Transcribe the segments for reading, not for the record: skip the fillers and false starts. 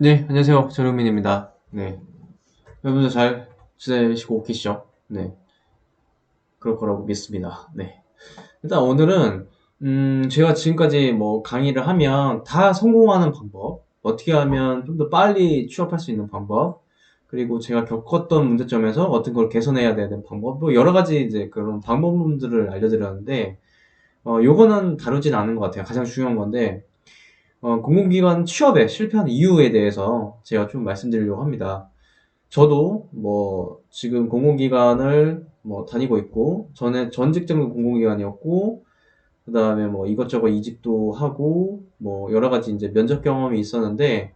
네, 안녕하세요. 전용민입니다. 네. 여러분들 잘 지내시고 계시죠? 네. 그럴 거라고 믿습니다. 네. 일단 오늘은, 제가 지금까지 뭐 강의를 하면 다 성공하는 방법, 어떻게 하면 좀 더 빨리 취업할 수 있는 방법, 그리고 제가 겪었던 문제점에서 어떤 걸 개선해야 되는 방법, 뭐 여러 가지 이제 그런 방법론들을 알려드렸는데, 요거는 다루진 않은 것 같아요. 가장 중요한 건데, 공공기관 취업에 실패한 이유에 대해서 제가 좀 말씀드리려고 합니다. 저도 뭐 지금 공공기관을 뭐 다니고 있고 전에 전 직장은 공공기관이었고 그다음에 뭐 이것저것 이직도 하고 뭐 여러 가지 이제 면접 경험이 있었는데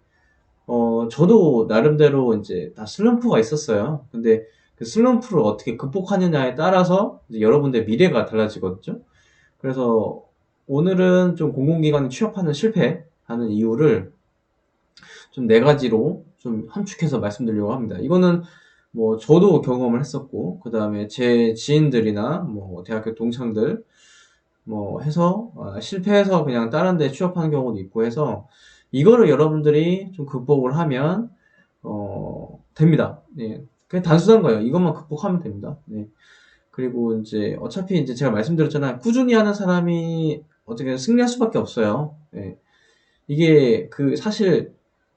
저도 나름대로 이제 다 슬럼프가 있었어요. 근데 그 슬럼프를 어떻게 극복하느냐에 따라서 이제 여러분들의 미래가 달라지거든요. 그래서 오늘은 좀 공공기관 취업하는 실패하는 이유를 좀 네 가지로 좀 함축해서 말씀드리려고 합니다. 이거는 뭐 저도 경험을 했었고, 그 다음에 제 지인들이나 뭐 대학교 동창들 뭐 해서 실패해서 그냥 다른 데 취업하는 경우도 있고 해서 이거를 여러분들이 좀 극복을 하면 됩니다. 예. 그냥 단순한 거예요. 이것만 극복하면 됩니다. 네. 그리고 이제 어차피 이제 제가 말씀드렸잖아요. 꾸준히 하는 사람이 어떻게 승리할 수밖에 없어요. 예. 이게 그 사실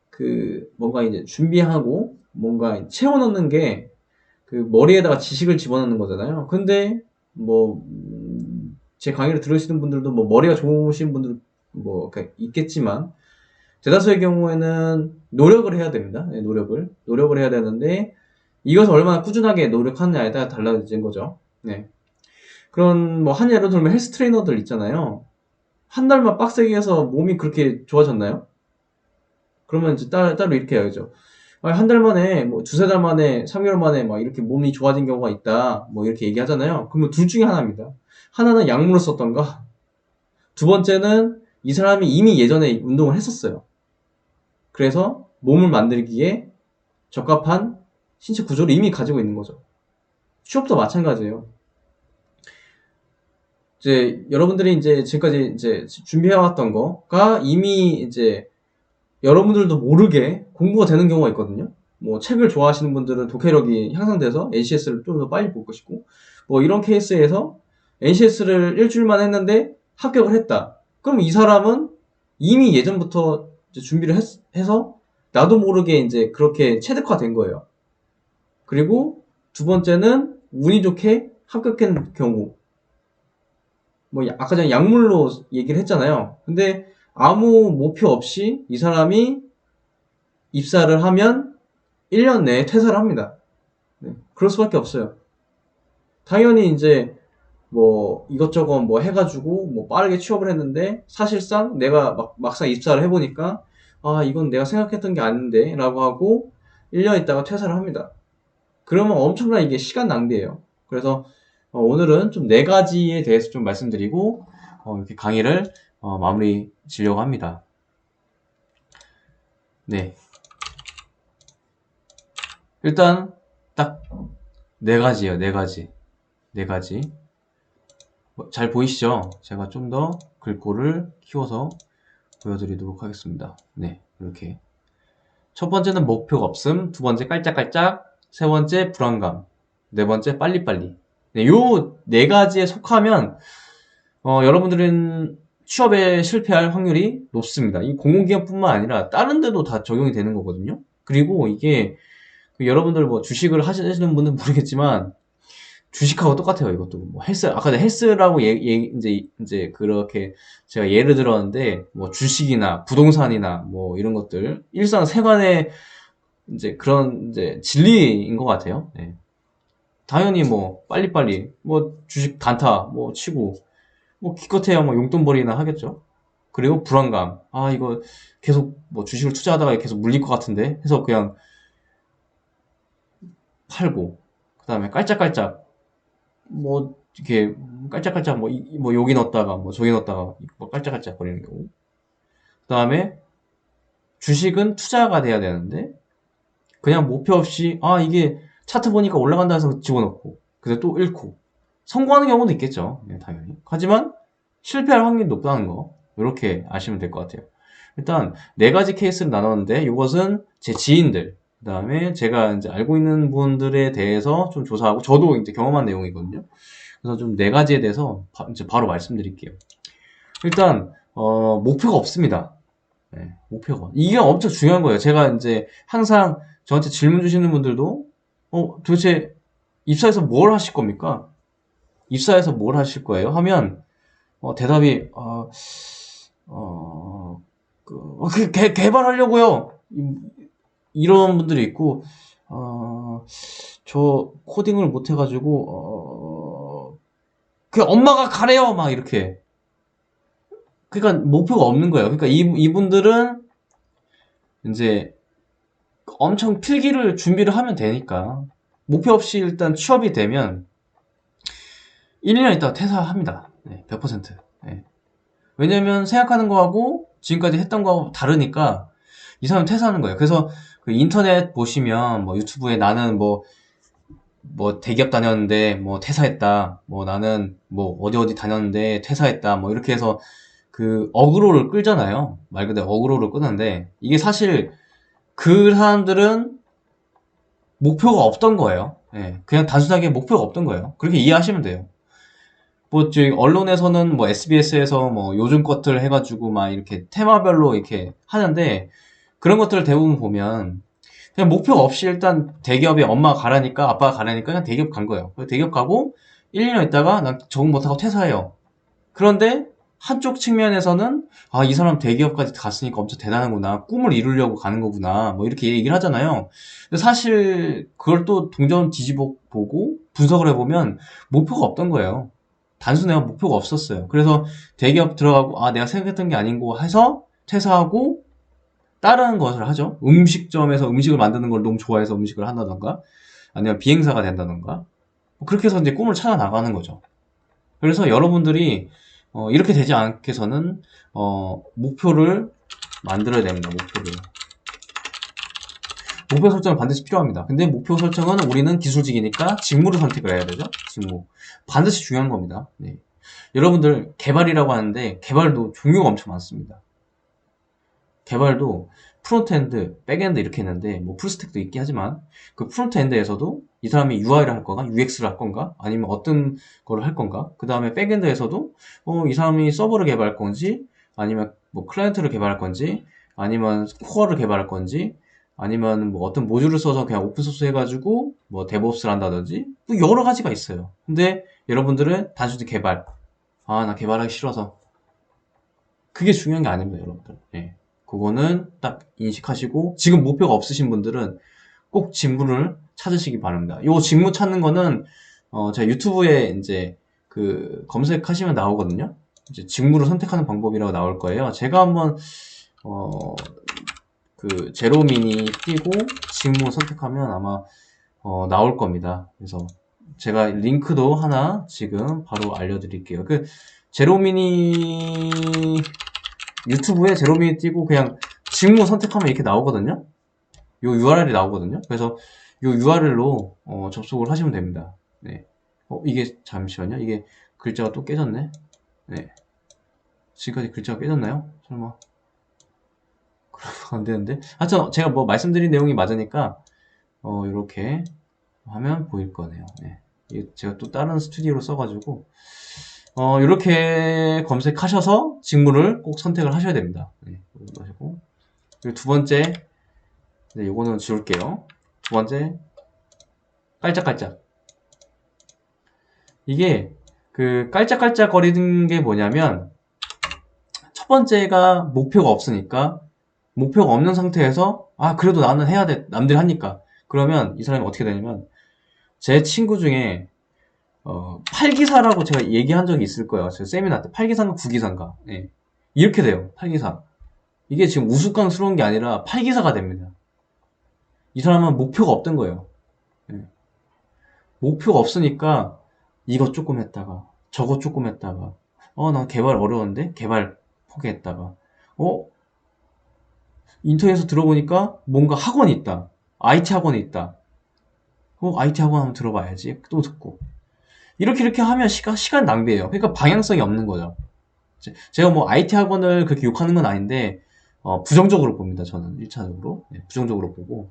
그 뭔가 이제 준비하고 뭔가 채워 넣는 게 그 머리에다가 지식을 집어넣는 거잖아요. 근데 뭐 제 강의를 들으시는 분들도 뭐 머리가 좋으신 분들 뭐 있겠지만 대다수의 경우에는 노력을 해야 됩니다. 네, 노력을 해야 되는데 이것을 얼마나 꾸준하게 노력하느냐에 따라 달라지는 거죠. 네. 그런 뭐 한 예로 들면 헬스 트레이너들 있잖아요. 한 달만 빡세게 해서 몸이 그렇게 좋아졌나요? 그러면 이제 따로 이렇게 해야죠. 한 달 만에, 뭐, 두세 달 만에, 3개월 만에 막 이렇게 몸이 좋아진 경우가 있다. 뭐 이렇게 얘기하잖아요. 그러면 둘 중에 하나입니다. 하나는 약물을 썼던가, 두 번째는 이 사람이 이미 예전에 운동을 했었어요. 그래서 몸을 만들기에 적합한 신체 구조를 이미 가지고 있는 거죠. 취업도 마찬가지예요. 이제 여러분들이 이제 지금까지 이제 준비해왔던 거가 이미 이제 여러분들도 모르게 공부가 되는 경우가 있거든요. 뭐 책을 좋아하시는 분들은 독해력이 향상돼서 NCS를 좀 더 빨리 볼 것이고 뭐 이런 케이스에서 NCS를 일주일만 했는데 합격을 했다. 그럼 이 사람은 이미 예전부터 준비를 해서 나도 모르게 이제 그렇게 체득화된 거예요. 그리고 두 번째는 운이 좋게 합격한 경우. 뭐 아까 전에 약물로 얘기를 했잖아요. 근데 아무 목표 없이 이 사람이 입사를 하면 1년 내에 퇴사를 합니다. 네, 그럴 수밖에 없어요. 당연히 이제 뭐 이것저것 뭐 해가지고 뭐 빠르게 취업을 했는데 사실상 내가 막상 입사를 해보니까 아 이건 내가 생각했던 게 아닌데 라고 하고 1년 있다가 퇴사를 합니다. 그러면 엄청난 이게 시간 낭비예요. 그래서 오늘은 좀 네 가지에 대해서 좀 말씀드리고 이렇게 강의를 마무리 지려고 합니다. 네. 일단 딱 네 가지예요. 네 가지. 네 가지. 잘 보이시죠? 제가 좀 더 글꼴을 키워서 보여드리도록 하겠습니다. 네, 이렇게. 첫 번째는 목표가 없음, 두 번째 깔짝깔짝, 세 번째 불안감, 네 번째 빨리빨리. 네, 요 네 가지에 속하면 여러분들은 취업에 실패할 확률이 높습니다. 이 공공기관뿐만 아니라 다른 데도 다 적용이 되는 거거든요. 그리고 이게 여러분들 뭐 주식을 하시는 분은 모르겠지만 주식하고 똑같아요, 이것도. 뭐 헬스, 아까 헬스라고 이제 그렇게 제가 예를 들었는데, 뭐 주식이나 부동산이나 뭐 이런 것들, 일상생활의 이제 그런 이제 진리인 것 같아요. 네. 당연히 뭐 빨리빨리, 뭐 주식 단타, 뭐 치고, 뭐 기껏해야 뭐 용돈벌이나 하겠죠. 그리고 불안감. 아, 이거 계속 뭐 주식을 투자하다가 계속 물릴 것 같은데 해서 그냥 팔고, 그 다음에 깔짝깔짝 뭐 이렇게 깔짝깔짝 뭐 여기 넣었다가 뭐 저기 넣었다가 뭐 깔짝깔짝 거리는 경우. 그다음에 주식은 투자가 돼야 되는데 그냥 목표 없이 아 이게 차트 보니까 올라간다 해서 집어넣고 근데 또 잃고 성공하는 경우도 있겠죠. 네, 당연히. 하지만 실패할 확률이 높다는 거 이렇게 아시면 될 것 같아요. 일단 네 가지 케이스를 나눴는데 이것은 제 지인들, 그다음에 제가 이제 알고 있는 분들에 대해서 좀 조사하고 저도 이제 경험한 내용이거든요. 그래서 좀 네 가지에 대해서 이제 바로 말씀드릴게요. 일단 목표가 없습니다. 네, 목표가 이게 엄청 중요한 거예요. 제가 이제 항상 저한테 질문 주시는 분들도 도대체 입사해서 뭘 하실 겁니까? 입사해서 뭘 하실 거예요? 하면 대답이 개발하려고요. 이런 분들이 있고 저 코딩을 못 해가지고 그 엄마가 가래요 막 이렇게. 그러니까 목표가 없는 거예요. 그러니까 이분들은 이제 엄청 필기를 준비를 하면 되니까 목표 없이 일단 취업이 되면 1년 있다가 퇴사합니다. 네, 100%. 네. 왜냐면 생각하는 거하고 지금까지 했던 거하고 다르니까 이 사람은 퇴사하는 거예요. 그래서 그 인터넷 보시면 뭐 유튜브에 나는 뭐 대기업 다녔는데 뭐 퇴사했다. 뭐 나는 뭐 어디 다녔는데 퇴사했다. 뭐 이렇게 해서 그 어그로를 끌잖아요. 말 그대로 어그로를 끄는데 이게 사실 그 사람들은 목표가 없던 거예요. 예, 그냥 단순하게 목표가 없던 거예요. 그렇게 이해하시면 돼요. 뭐, 언론에서는 뭐 SBS에서 뭐 요즘 것들 해가지고 막 이렇게 테마별로 이렇게 하는데 그런 것들을 대부분 보면 그냥 목표 없이 일단 대기업에 엄마가 가라니까 아빠가 가라니까 그냥 대기업 간 거예요. 대기업 가고 1, 2년 있다가 난 적응 못하고 퇴사해요. 그런데 한쪽 측면에서는 이 사람 대기업까지 갔으니까 엄청 대단하구나. 꿈을 이루려고 가는 거구나. 뭐 이렇게 얘기를 하잖아요. 근데 사실 그걸 또 동전 뒤집어 보고 분석을 해보면 목표가 없던 거예요. 단순해요. 목표가 없었어요. 그래서 대기업 들어가고 내가 생각했던 게 아닌고 해서 퇴사하고 다른 것을 하죠. 음식점에서 음식을 만드는 걸 너무 좋아해서 음식을 한다던가 아니면 비행사가 된다던가 그렇게 해서 이제 꿈을 찾아 나가는 거죠. 그래서 여러분들이 이렇게 되지 않게 해서는 목표를 만들어야 됩니다. 목표 설정은 반드시 필요합니다. 근데 목표 설정은 우리는 기술직이니까 직무를 선택을 해야 되죠. 직무 반드시 중요한 겁니다. 네. 여러분들 개발이라고 하는데 개발도 종류가 엄청 많습니다. 개발도 프론트엔드, 백엔드 이렇게 있는데 뭐 풀스택도 있긴 하지만 그 프론트엔드에서도 이 사람이 UI를 할 건가, UX를 할 건가, 아니면 어떤 거를 할 건가. 그 다음에 백엔드에서도 이 사람이 서버를 개발할 건지, 아니면 뭐 클라이언트를 개발할 건지, 아니면 코어를 개발할 건지, 아니면 뭐 어떤 모듈을 써서 그냥 오픈소스 해가지고 뭐 데브옵스를 한다든지 뭐 여러 가지가 있어요. 근데 여러분들은 단순히 개발. 나 개발하기 싫어서. 그게 중요한 게 아닙니다, 여러분들. 예. 그거는 딱 인식하시고 지금 목표가 없으신 분들은 꼭 직무를 찾으시기 바랍니다. 요 직무 찾는 거는 제가 유튜브에 이제 그 검색하시면 나오거든요. 이제 직무를 선택하는 방법이라고 나올 거예요. 제가 한번 그 제로미니 띄고 직무 선택하면 아마 나올 겁니다. 그래서 제가 링크도 하나 지금 바로 알려드릴게요. 그 제로미니 유튜브에 제로미니 띄고 그냥 직무 선택하면 이렇게 나오거든요. 요 URL이 나오거든요. 그래서 요 URL로 접속을 하시면 됩니다. 네. 이게 잠시만요. 이게 글자가 또 깨졌네. 네. 지금까지 글자가 깨졌나요? 설마. 그러면 안 되는데. 하여튼 제가 뭐 말씀드린 내용이 맞으니까 이렇게 하면 보일 거네요. 네. 이게 제가 또 다른 스튜디오로 써가지고 이렇게 검색하셔서 직무를 꼭 선택을 하셔야 됩니다. 네. 그리고 두 번째, 네, 요거는 지울게요. 두 번째, 깔짝깔짝. 이게 그 깔짝깔짝 거리는 게 뭐냐면 첫 번째가 목표가 없으니까 목표가 없는 상태에서 그래도 나는 해야 돼. 남들이 하니까. 그러면 이 사람이 어떻게 되냐면 제 친구 중에 8기사라고 제가 얘기한 적이 있을 거예요. 제 세미나 때 8기사인가 9기사인가. 예. 이렇게 돼요. 8기사. 이게 지금 우스꽝스러운 게 아니라 8기사가 됩니다. 이 사람은 목표가 없던 거예요. 예. 목표가 없으니까 이것 조금 했다가 저것 조금 했다가 난 개발 어려운데 개발 포기했다가 인터넷에서 들어보니까 뭔가 학원이 있다. IT 학원이 있다. IT 학원 한번 들어봐야지. 또 듣고. 이렇게 하면 시간 낭비예요. 그러니까 방향성이 없는 거죠. 제가 뭐 IT 학원을 그렇게 욕하는 건 아닌데 부정적으로 봅니다. 저는 1차적으로. 네, 부정적으로 보고.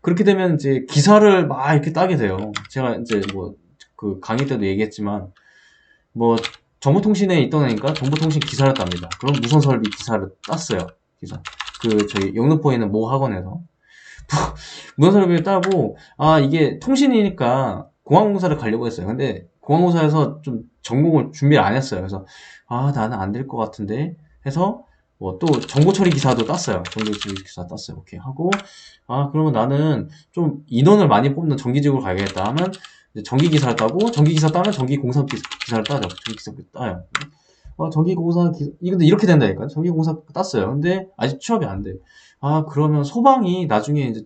그렇게 되면 이제 기사를 막 이렇게 따게 돼요. 제가 이제 뭐 그 강의 때도 얘기했지만 뭐 정보통신에 있던 애니까 정보통신 기사를 땁니다. 그럼 무선설비 기사를 땄어요. 기사. 그 저희 영등포에 있는 모 학원에서 무선설비를 따고 이게 통신이니까 공항공사를 가려고 했어요. 근데 공항공사에서 좀 전공을 준비를 안 했어요. 그래서 나는 안 될 것 같은데 해서 뭐 또 정보처리 기사도 땄어요. 정보처리 기사 땄어요. 오케이 하고 그러면 나는 좀 인원을 많이 뽑는 정기직으로 가야겠다 하면 이제 전기기사를 따고 전기기사 따면 전기공사 기사를 따죠. 전기기사 따요. 전기공사 기사 근데 이렇게 된다니까. 전기공사 땄어요. 근데 아직 취업이 안 돼. 그러면 소방이 나중에 이제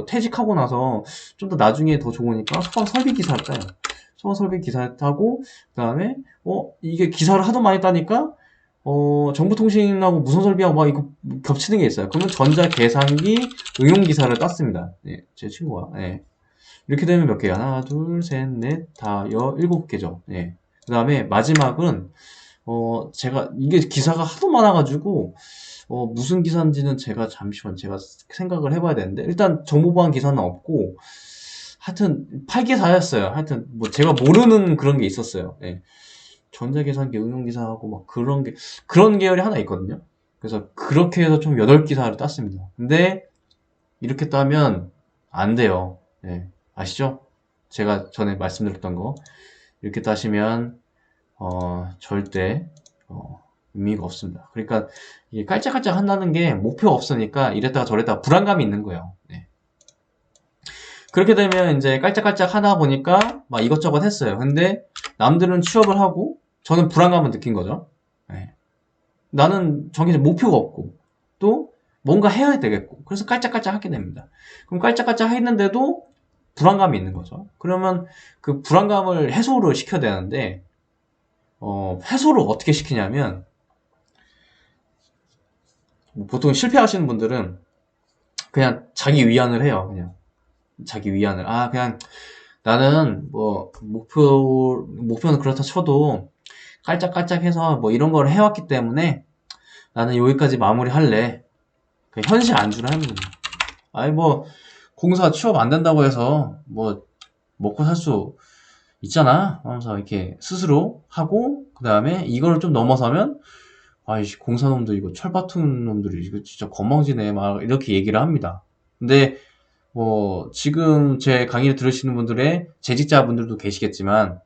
퇴직하고 나서 좀 더 나중에 더 좋으니까 소방 설비 기사를 따요. 소방 설비 기사를 따고 그 다음에 이게 기사를 하도 많이 따니까 정보통신하고 무선설비하고 막 이거 겹치는 게 있어요. 그러면 전자계산기 응용기사를 땄습니다. 네, 제 친구가. 네. 이렇게 되면 몇 개야? 하나, 둘, 셋, 넷, 다, 7개죠. 네. 그 다음에 마지막은, 제가, 이게 기사가 하도 많아가지고, 무슨 기사인지는 제가 제가 생각을 해봐야 되는데, 일단 정보보안 기사는 없고, 하여튼, 8기사였어요. 하여튼, 뭐, 제가 모르는 그런 게 있었어요. 네. 전자계산기 응용기사하고 막 그런 계열이 하나 있거든요. 그래서 그렇게 해서 좀 8기사를 땄습니다. 근데 이렇게 따면 안 돼요. 네. 아시죠? 제가 전에 말씀드렸던 거. 이렇게 따시면, 절대, 의미가 없습니다. 그러니까 이게 깔짝깔짝 한다는 게 목표가 없으니까 이랬다가 저랬다가 불안감이 있는 거예요. 네. 그렇게 되면 이제 깔짝깔짝 하다 보니까 막 이것저것 했어요. 근데 남들은 취업을 하고 저는 불안감을 느낀 거죠. 네. 나는 정해진 목표가 없고 또 뭔가 해야 되겠고 그래서 깔짝깔짝 하게 됩니다. 그럼 깔짝깔짝 했는데도 불안감이 있는 거죠. 그러면 그 불안감을 해소를 시켜야 되는데 해소를 어떻게 시키냐면 보통 실패하시는 분들은 그냥 자기 위안을 해요. 그냥 자기 위안을 그냥 나는 뭐 목표는 그렇다 쳐도 깔짝깔짝해서 뭐 이런 걸 해왔기 때문에 나는 여기까지 마무리할래. 그냥 현실 안주를 하는 거예요. 뭐 공사 취업 안 된다고 해서 뭐 먹고 살 수 있잖아 하면서 이렇게 스스로 하고 그 다음에 이걸 좀 넘어서면 아이씨 공사놈들 이거 철받은 놈들이 이거 진짜 건방지네 막 이렇게 얘기를 합니다. 근데 뭐 지금 제 강의를 들으시는 분들의 재직자분들도 계시겠지만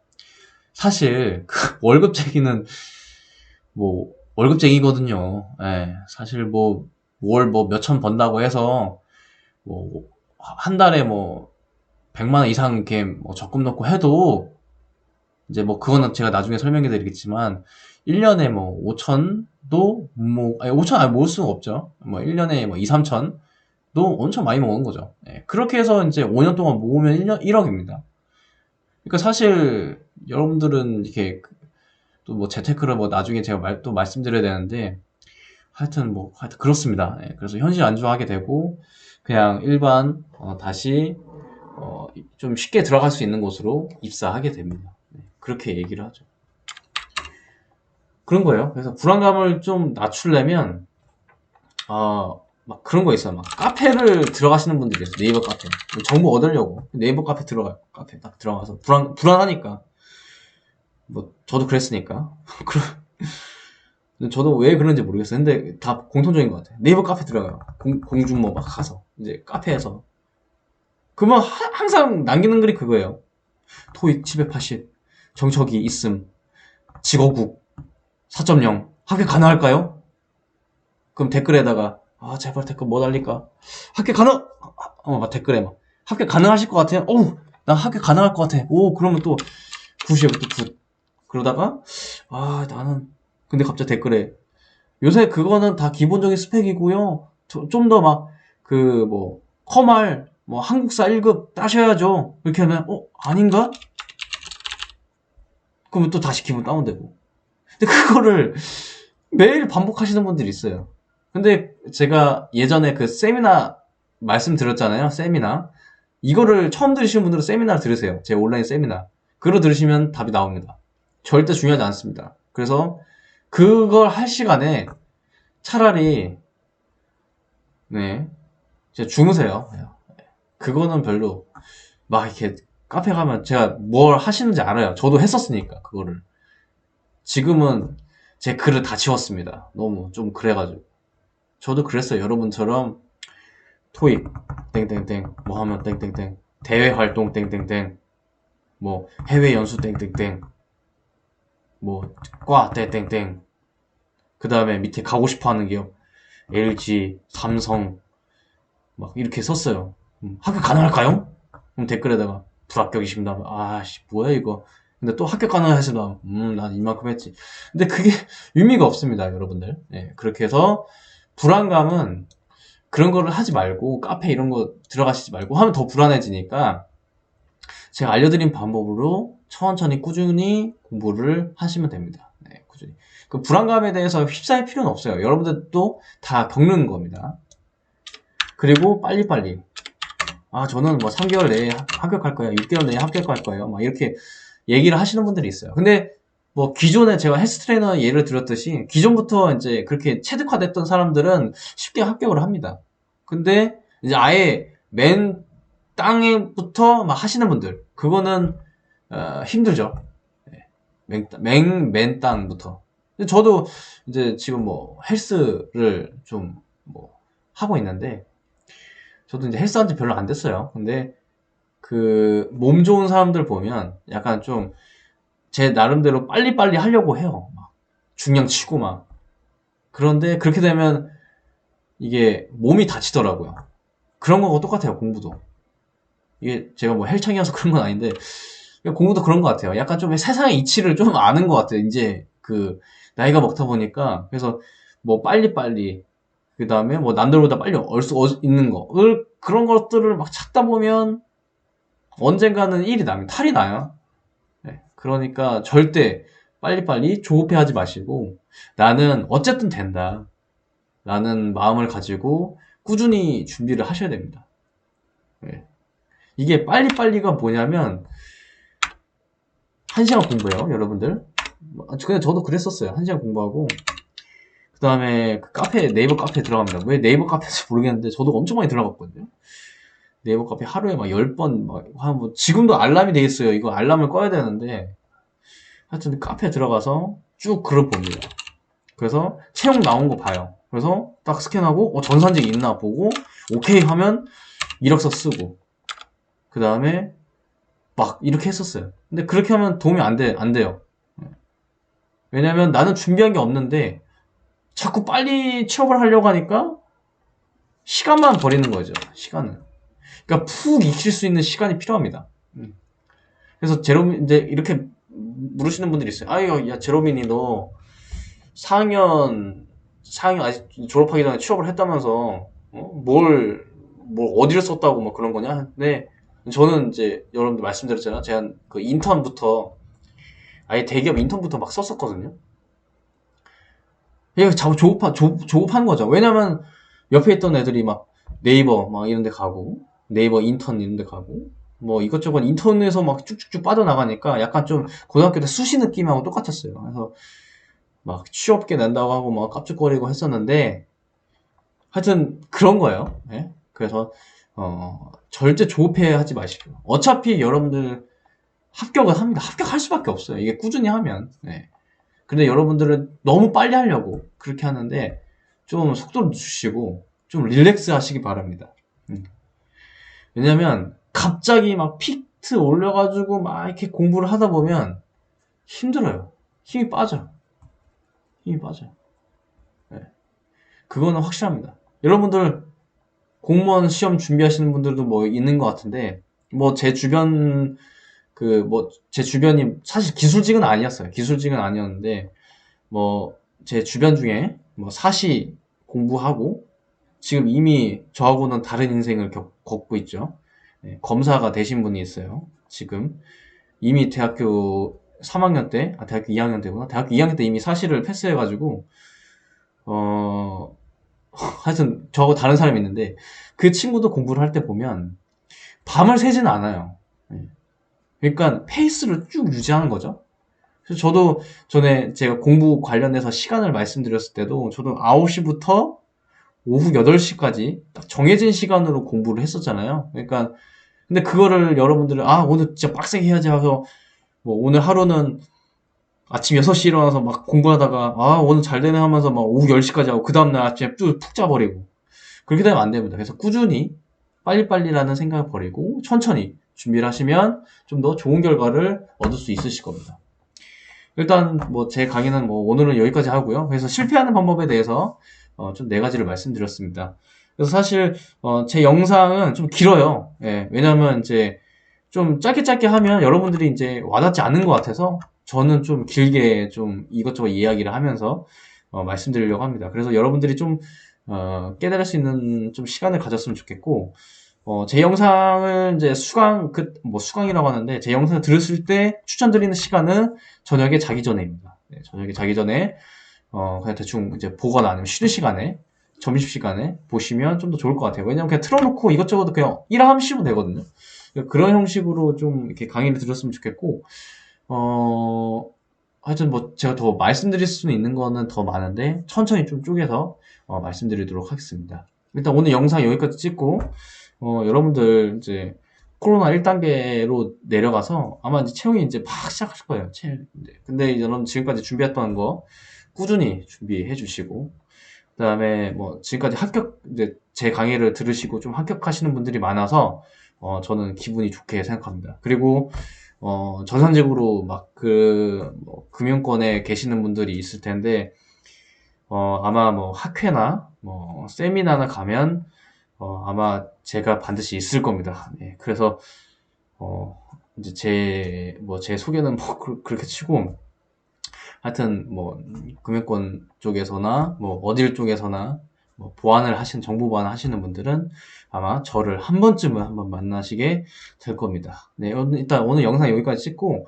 사실 그 월급쟁이는 뭐 월급쟁이거든요. 예, 사실 뭐 월 뭐 몇천 번다고 해서 뭐 한 달에 뭐 100만 원 이상 이렇게 뭐 적금 넣고 해도 이제 뭐 그거는 제가 나중에 설명해 드리겠지만 1년에 뭐 5천도 아니 5천 모을 수가 없죠. 뭐 1년에 뭐 2, 3천도 엄청 많이 모은 거죠. 예, 그렇게 해서 이제 5년 동안 모으면 1억입니다. 그러니까 사실 여러분들은 이렇게 또 뭐 재테크를 뭐 나중에 제가 또 말씀드려야 되는데 하여튼 그렇습니다. 예, 그래서 현실 안주하게 되고 그냥 일반 다시 좀 쉽게 들어갈 수 있는 곳으로 입사하게 됩니다. 네, 그렇게 얘기를 하죠. 그런 거예요. 그래서 불안감을 좀 낮추려면 막 그런 거 있어요. 막 카페를 들어가시는 분들이 있어요. 네이버 카페. 정보 얻으려고 네이버 카페 들어가요. 카페 딱 들어가서 불안하니까. 뭐 저도 그랬으니까. 저도 왜 그런지 모르겠어요. 근데 다 공통적인 것 같아요. 네이버 카페 들어가요. 공중모 막 가서 이제 카페에서 그러면 항상 남기는 글이 그거예요. 토익 780, 정석이 있음, 직어국 4.0 합격 가능할까요? 그럼 댓글에다가 제발 댓글 뭐 달릴까? 합격 가능! 막 댓글에 막 합격 가능하실 것 같아요? 나 합격 가능할 것 같아. 그러면 또 9시에 또 9. 그러다가 나는 근데 갑자기 댓글에 요새 그거는 다 기본적인 스펙이고요. 좀 더 막 커말 한국사 1급 따셔야죠. 이렇게 하면 아닌가? 그러면 또 다시 기분 다운되고. 근데 그거를 매일 반복하시는 분들이 있어요. 근데 제가 예전에 그 세미나 말씀드렸잖아요. 세미나. 이거를 처음 들으시는 분들은 세미나를 들으세요. 제 온라인 세미나. 그거 들으시면 답이 나옵니다. 절대 중요하지 않습니다. 그래서 그걸 할 시간에 차라리, 네, 이제 주무세요. 그거는 별로, 막 이렇게 카페 가면 제가 뭘 하시는지 알아요. 저도 했었으니까, 그거를. 지금은 제 글을 다 지웠습니다. 너무 좀 그래가지고. 저도 그랬어요. 여러분처럼 토익, 땡땡땡, 뭐 하면 땡땡땡, 대외 활동 땡땡땡, 뭐 해외 연수 땡땡땡, 뭐 과 땡땡땡, 그 다음에 밑에 가고 싶어 하는 기업, LG, 삼성, 막 이렇게 썼어요. 합격 가능할까요? 그럼 댓글에다가 불합격이십니다. 아씨 뭐야 이거. 근데 또 합격 가능하시다. 난 이만큼 했지. 근데 그게 의미가 없습니다, 여러분들. 예, 그렇게 해서 불안감은 그런 거를 하지 말고 카페 이런 거 들어가시지 말고 하면 더 불안해지니까 제가 알려드린 방법으로 천천히 꾸준히 공부를 하시면 됩니다. 네, 꾸준히. 그 불안감에 대해서 휩싸일 필요는 없어요. 여러분들도 다 겪는 겁니다. 그리고 빨리빨리. 저는 뭐 3개월 내에 합격할 거예요. 6개월 내에 합격할 거예요. 막 이렇게 얘기를 하시는 분들이 있어요. 근데 뭐 기존에 제가 헬스 트레이너 예를 들었듯이 기존부터 이제 그렇게 체득화됐던 사람들은 쉽게 합격을 합니다. 근데 이제 아예 맨 땅에부터 막 하시는 분들 그거는 힘들죠. 맨 땅부터. 근데 저도 이제 지금 뭐 헬스를 좀 뭐 하고 있는데 저도 이제 헬스 한 지 별로 안 됐어요. 근데 그 몸 좋은 사람들 보면 약간 좀 제 나름대로 빨리빨리 하려고 해요. 막 중량 치고 막. 그런데 그렇게 되면 이게 몸이 다치더라고요. 그런 거하고 똑같아요, 공부도. 이게 제가 뭐 헬창이어서 그런 건 아닌데 공부도 그런 것 같아요. 약간 좀 세상의 이치를 좀 아는 것 같아요. 이제 그 나이가 먹다 보니까 그래서 뭐 빨리빨리 그 다음에 뭐 남들보다 빨리 올 수 있는 거 그런 것들을 막 찾다 보면 언젠가는 일이 나면 탈이 나요. 네, 그러니까 절대 빨리빨리 조급해하지 마시고 나는 어쨌든 된다. 라는 마음을 가지고 꾸준히 준비를 하셔야 됩니다. 네. 이게 빨리빨리가 뭐냐면 1시간 공부해요, 여러분들. 그냥 저도 그랬었어요. 1시간 공부하고 그 다음에 그 카페, 네이버 카페에 들어갑니다. 왜 네이버 카페인지 모르겠는데 저도 엄청 많이 들어갔거든요. 네이버 카페 하루에 막 10번 뭐 지금도 알람이 돼 있어요. 이거 알람을 꺼야 되는데 하여튼 카페에 들어가서 쭉 글을 봅니다. 그래서 채용 나온 거 봐요. 그래서 딱 스캔하고 전산직 있나 보고 오케이 하면 이력서 쓰고 그 다음에 막 이렇게 했었어요. 근데 그렇게 하면 도움이 안 돼요. 왜냐면 나는 준비한 게 없는데 자꾸 빨리 취업을 하려고 하니까 시간만 버리는 거죠. 시간은. 그러니까 푹 익힐 수 있는 시간이 필요합니다. 그래서 제로민 이제 이렇게 물으시는 분들이 있어요. 아유, 야 제로민이 너 4학년 아직 졸업하기 전에 취업을 했다면서 뭘 어디를 썼다고 막 그런 거냐? 근데 저는 이제 여러분들 말씀드렸잖아요. 제가 그 인턴부터 아예 대기업 인턴부터 막 썼었거든요. 이게 자꾸 조급한 거죠. 왜냐면 옆에 있던 애들이 막 네이버 막 이런 데 가고 네이버 인턴 이런 데 가고 뭐 이것저것 인턴에서 막 쭉쭉쭉 빠져나가니까 약간 좀 고등학교 때 수시 느낌하고 똑같았어요. 그래서 막 취업계 낸다고 하고 막 깝죽거리고 했었는데 하여튼 그런 거예요. 예? 그래서 절대 조급해 하지 마시고 어차피 여러분들 합격은 합니다. 합격할 수밖에 없어요. 이게 꾸준히 하면. 예. 근데 여러분들은 너무 빨리 하려고 그렇게 하는데 좀 속도를 주시고 좀 릴렉스 하시기 바랍니다. 왜냐면 갑자기 막 픽트 올려가지고 막 이렇게 공부를 하다 보면 힘들어요. 힘이 빠져. 힘이 빠져요. 네. 그거는 확실합니다. 여러분들 공무원 시험 준비하시는 분들도 뭐 있는 것 같은데 뭐 제 주변 제 주변이 사실 기술직은 아니었어요. 기술직은 아니었는데 뭐 제 주변 중에 뭐 사시 공부하고 지금 이미 저하고는 다른 인생을 걷고 있죠. 네, 검사가 되신 분이 있어요. 지금 이미 대학교 3학년 때, 대학교 2학년 때구나. 대학교 2학년 때 이미 사시를 패스해가지고 하여튼 저하고 다른 사람이 있는데 그 친구도 공부를 할 때 보면 밤을 새지는 않아요. 네. 그러니까 페이스를 쭉 유지하는 거죠. 그래서 저도 전에 제가 공부 관련해서 시간을 말씀드렸을 때도 저도 9시부터 오후 8시까지 딱 정해진 시간으로 공부를 했었잖아요. 그러니까 근데 그거를 여러분들은 오늘 진짜 빡세게 해야지 하서 뭐 오늘 하루는 아침 6시에 일어나서 막 공부하다가 오늘 잘 되네 하면서 막 오후 10시까지 하고 그 다음날 아침에 푹 자버리고 그렇게 되면 안 됩니다. 그래서 꾸준히 빨리빨리라는 생각을 버리고 천천히 준비를 하시면 좀 더 좋은 결과를 얻을 수 있으실 겁니다. 일단 뭐 제 강의는 뭐 오늘은 여기까지 하고요. 그래서 실패하는 방법에 대해서 좀 네 가지를 말씀드렸습니다. 그래서 사실 제 영상은 좀 길어요. 예, 왜냐하면 이제 좀 짧게 하면 여러분들이 이제 와닿지 않는 것 같아서 저는 좀 길게 좀 이것저것 이야기를 하면서 말씀드리려고 합니다. 그래서 여러분들이 좀 깨달을 수 있는 좀 시간을 가졌으면 좋겠고 제 영상을 이제 수강이라고 하는데 제 영상을 들으실 때 추천드리는 시간은 저녁에 자기 전에입니다. 네, 저녁에 자기 전에 그냥 대충 이제 보거나 아니면 쉬는 시간에 점심시간에 보시면 좀 더 좋을 것 같아요. 왜냐면 그냥 틀어놓고 이것저것 그냥 일화 하시면 되거든요. 그런 형식으로 좀 이렇게 강의를 들었으면 좋겠고, 하여튼 뭐 제가 더 말씀드릴 수는 있는 거는 더 많은데, 천천히 좀 쪼개서 말씀드리도록 하겠습니다. 일단 오늘 영상 여기까지 찍고, 여러분들 이제 코로나 1단계로 내려가서 아마 이제 채용이 이제 막 시작하실 거예요. 근데 이제 여러분 지금까지 준비했던 거 꾸준히 준비해 주시고, 그 다음에 뭐 지금까지 이제 제 강의를 들으시고 좀 합격하시는 분들이 많아서 저는 기분이 좋게 생각합니다. 그리고 저산직으로 막 뭐 금융권에 계시는 분들이 있을 텐데 아마 뭐 학회나 뭐 세미나나 가면 아마 제가 반드시 있을 겁니다. 네, 그래서 이제 제 소개는 뭐 그렇게 치고 하여튼 뭐 금융권 쪽에서나 뭐 어딜 쪽에서나 뭐 정보 보안을 하시는 분들은 아마 저를 한 번쯤은 한번 만나시게 될 겁니다. 네, 일단 오늘 영상 여기까지 찍고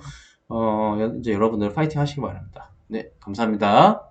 이제 여러분들 파이팅 하시기 바랍니다. 네, 감사합니다.